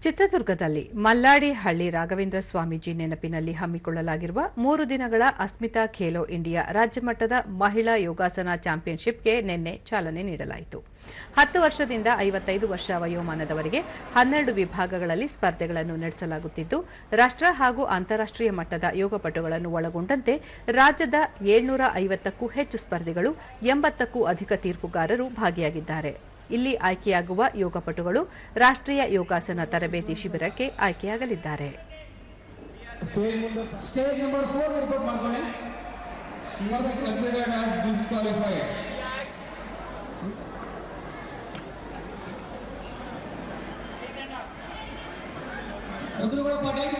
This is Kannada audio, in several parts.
ಚಿತ್ರದುರ್ಗದಲ್ಲಿ ಮಲ್ಲಾಡಿ ಹಳ್ಳಿ ರಾಘವೇಂದ್ರ ಸ್ವಾಮೀಜಿ ನೆನಪಿನಲ್ಲಿ ಹಮ್ಮಿಕೊಳ್ಳಲಾಗಿರುವ 3 ದಿನಗಳ ಅಸ್ಮಿತಾ ಖೇಲೋ ಇಂಡಿಯಾ ರಾಜ್ಯಮಟ್ಟದ ಮಹಿಳಾ ಯೋಗಾಸನ ಚಾಂಪಿಯನ್ಶಿಪ್ಗೆ ನಿನ್ನೆ ಚಾಲನೆ ನೀಡಲಾಯಿತು. 10 ವರ್ಷದಿಂದ 55 ವರ್ಷ ವಯೋಮಾನದವರಿಗೆ 12 ವಿಭಾಗಗಳಲ್ಲಿ ಸ್ಪರ್ಧೆಗಳನ್ನು ನಡೆಸಲಾಗುತ್ತಿದ್ದು, ರಾಷ್ಟ್ರ ಹಾಗೂ ಅಂತಾರಾಷ್ಟ್ರೀಯ ಮಟ್ಟದ ಯೋಗಪಟುಗಳನ್ನು ಒಳಗೊಂಡಂತೆ ರಾಜ್ಯದ 750ಕ್ಕೂ ಹೆಚ್ಚು ಸ್ಪರ್ಧಿಗಳು, 80ಕ್ಕೂ ಅಧಿಕ ತೀರ್ಪುಗಾರರು ಭಾಗಿಯಾಗಿದ್ದಾರೆ. ಇಲ್ಲಿ ಆಯ್ಕೆಯಾಗುವ ಯೋಗಪಟುಗಳು ರಾಷ್ಟ್ರೀಯ ಯೋಗಾಸನ ತರಬೇತಿ ಶಿಬಿರಕ್ಕೆ ಆಯ್ಕೆಯಾಗಲಿದ್ದಾರೆ. ಸ್ಟೇಜ್ ನಂಬರ್ 4 ರಿಪೋರ್ಟ್ ಮಾಡ್ಕೊಳ್ಳಿ. You are considered as disqualified. Rudragowda Patil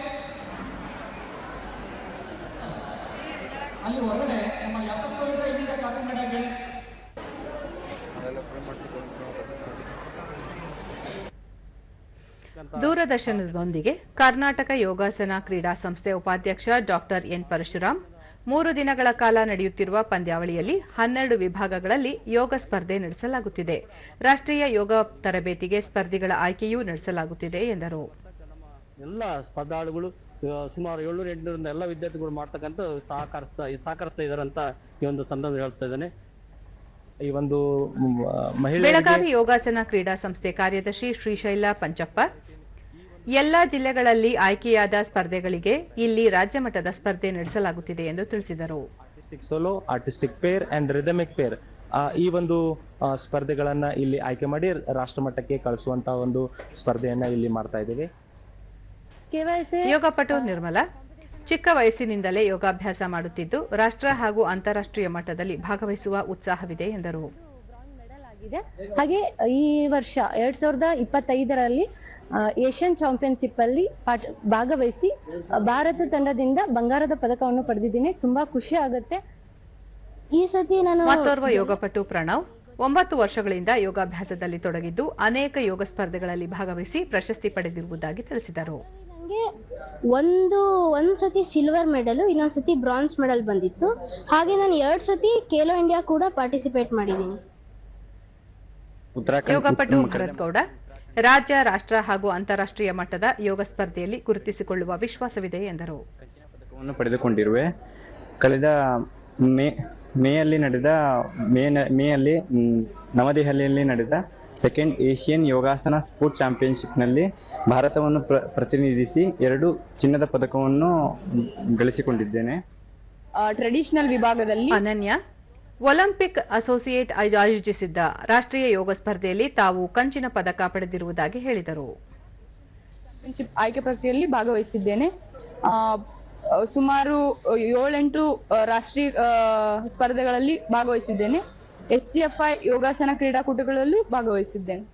ಅಲ್ಲಿ ಹೊರಗಡೆ ನಮ್ಮ ಲ್ಯಾಪ್ಟಾಪ್ ಇಲ್ಲಿಂದ ಕಾಪಿ ಮಾಡಿ. ದೂರದರ್ಶನದೊಂದಿಗೆ ಕರ್ನಾಟಕ ಯೋಗಾಸನ ಕ್ರೀಡಾ ಸಂಸ್ಥೆ ಉಪಾಧ್ಯಕ್ಷ ಡಾ ಎನ್ ಪರಶುರಾಮ್ 3 ದಿನಗಳ ಕಾಲ ನಡೆಯುತ್ತಿರುವ ಪಂದ್ಯಾವಳಿಯಲ್ಲಿ 12 ವಿಭಾಗಗಳಲ್ಲಿ ಯೋಗ ಸ್ಪರ್ಧೆ ನಡೆಸಲಾಗುತ್ತಿದೆ. ರಾಷ್ಟ್ರೀಯ ಯೋಗ ತರಬೇತಿಗೆ ಸ್ಪರ್ಧಿಗಳ ಆಯ್ಕೆಯೂ ನಡೆಸಲಾಗುತ್ತಿದೆ ಎಂದರು. ಎಲ್ಲ ಸ್ಪರ್ಧಾಳುಗಳು ಸುಮಾರು 700-800 ಎಲ್ಲ ವಿದ್ಯಾರ್ಥಿಗಳು ಮಾಡ್ತಕ್ಕಂಥ ಸಹಕರಿಸ್ತಾ ಇದ್ದಾರೆ ಅಂತ ಈ ಒಂದು ಸಂದರ್ಭ ಹೇಳ್ತಾ ಇದ್ದೇನೆ. ಈ ಒಂದು ಬೆಳಗಾವಿ ಯೋಗಾಸನ ಕ್ರೀಡಾ ಸಂಸ್ಥೆ ಕಾರ್ಯದರ್ಶಿ ಶ್ರೀಶೈಲ ಪಂಚಪ್ಪ ಎಲ್ಲಾ ಜಿಲ್ಲೆಗಳಲ್ಲಿ ಆಯ್ಕೆಯಾದ ಸ್ಪರ್ಧೆಗಳಿಗೆ ಇಲ್ಲಿ ರಾಜ್ಯ ಮಟ್ಟದ ಸ್ಪರ್ಧೆ ನಡೆಸಲಾಗುತ್ತಿದೆ ಎಂದು ತಿಳಿಸಿದರು. Artistic solo, artistic pair and rhythmic pair ಈ ಒಂದು ಸ್ಪರ್ಧೆಗಳನ್ನ ಇಲ್ಲಿ ಆಯ್ಕೆ ಮಾಡಿ ರಾಷ್ಟ್ರ ಮಟ್ಟಕ್ಕೆ ಕಳಿಸುವಂತಹ ಒಂದು ಸ್ಪರ್ಧೆಯನ್ನ ಇಲ್ಲಿ ಮಾಡ್ತಾ ಇದ್ದೇವೆ. ಯೋಗಪಟು ನಿರ್ಮಲಾ ಚಿಕ್ಕ ವಯಸ್ಸಿನಿಂದಲೇ ಯೋಗಾಭ್ಯಾಸ ಮಾಡುತ್ತಿದ್ದು, ರಾಷ್ಟ್ರ ಹಾಗೂ ಅಂತಾರಾಷ್ಟ್ರೀಯ ಮಟ್ಟದಲ್ಲಿ ಭಾಗವಹಿಸುವ ಉತ್ಸಾಹವಿದೆ ಎಂದರು. ಹಾಗೆ ಈ ವರ್ಷ 2025ರಲ್ಲಿ ಏಷ್ಯನ್ ಚಾಂಪಿಯನ್ಶಿಪ್ ಅಲ್ಲಿ ಭಾಗವಹಿಸಿ ಭಾರತ ತಂಡದಿಂದ ಬಂಗಾರದ ಪದಕವನ್ನು ಪಡೆದಿದ್ದೀನಿ. ತುಂಬಾ ಖುಷಿ ಆಗುತ್ತೆ. ಈ ಸತಿ ನಾನು ಮತ್ತೋರ್ವ ಯೋಗಪಟು ಪ್ರಣವ್ 9 ವರ್ಷಗಳಿಂದ ಯೋಗಾಭ್ಯಾಸದಲ್ಲಿ ತೊಡಗಿದ್ದು, ಅನೇಕ ಯೋಗ ಸ್ಪರ್ಧೆಗಳಲ್ಲಿ ಭಾಗವಹಿಸಿ ಪ್ರಶಸ್ತಿ ಪಡೆದಿರುವುದಾಗಿ ತಿಳಿಸಿದರು. ನನಗೆ ಒಂದ್ ಸತಿ ಸಿಲ್ವರ್ ಮೆಡಲ್, ಇನ್ನೊಂದ್ ಸತಿ ಬ್ರಾನ್ಸ್ ಮೆಡಲ್ ಬಂದಿತ್ತು. ಹಾಗೆ ನಾನು 2 ಸತಿ ಖೇಲೋ ಇಂಡಿಯಾ ಕೂಡ ಪಾರ್ಟಿಸಿಪೇಟ್ ಮಾಡಿದ್ದೀನಿ. ಯೋಗಪಟು ಭರತ್ ಗೌಡ ರಾಜ್ಯ, ರಾಷ್ಟ್ರ ಹಾಗೂ ಅಂತಾರಾಷ್ಟ್ರೀಯ ಮಟ್ಟದ ಯೋಗ ಸ್ಪರ್ಧೆಯಲ್ಲಿ ಗುರುತಿಸಿಕೊಳ್ಳುವ ವಿಶ್ವಾಸವಿದೆ ಎಂದರು. ಪದಕವನ್ನು ಪಡೆದುಕೊಂಡಿರುವೆ. ಕಳೆದ ಮೇಯಲ್ಲಿ ನವದೆಹಲಿಯಲ್ಲಿ ನಡೆದ ಸೆಕೆಂಡ್ ಏಷ್ಯನ್ ಯೋಗಾಸನ ಸ್ಪೋರ್ಟ್ ಚಾಂಪಿಯನ್ಶಿಪ್ನಲ್ಲಿ ಭಾರತವನ್ನು ಪ್ರತಿನಿಧಿಸಿ 2 ಚಿನ್ನದ ಪದಕವನ್ನು ಗಳಿಸಿಕೊಂಡಿದ್ದೇನೆ. ಟ್ರೆಡಿಷನಲ್ ವಿಭಾಗದಲ್ಲಿ ಅನನ್ಯ ಒಲಿಂಪಿಕ್ ಅಸೋಸಿಯೇಟ್ ಆಯೋಜಿಸಿದ್ದ ರಾಷ್ಟ್ರೀಯ ಯೋಗ ಸ್ಪರ್ಧೆಯಲ್ಲಿ ತಾವು ಕಂಚಿನ ಪದಕ ಪಡೆದಿರುವುದಾಗಿ ಹೇಳಿದರು. ಚಾಂಪಿಯನ್ಶಿಪ್ ಆಯ್ಕೆ ಪ್ರಕ್ರಿಯೆಯಲ್ಲಿ ಭಾಗವಹಿಸಿದ್ದೇನೆ. ಸುಮಾರು 7-8 ರಾಷ್ಟ್ರೀಯ ಸ್ಪರ್ಧೆಗಳಲ್ಲಿ ಭಾಗವಹಿಸಿದ್ದೇನೆ. SGFI ಯೋಗಾಸನ ಕ್ರೀಡಾಕೂಟಗಳಲ್ಲೂ ಭಾಗವಹಿಸಿದ್ದೇನೆ.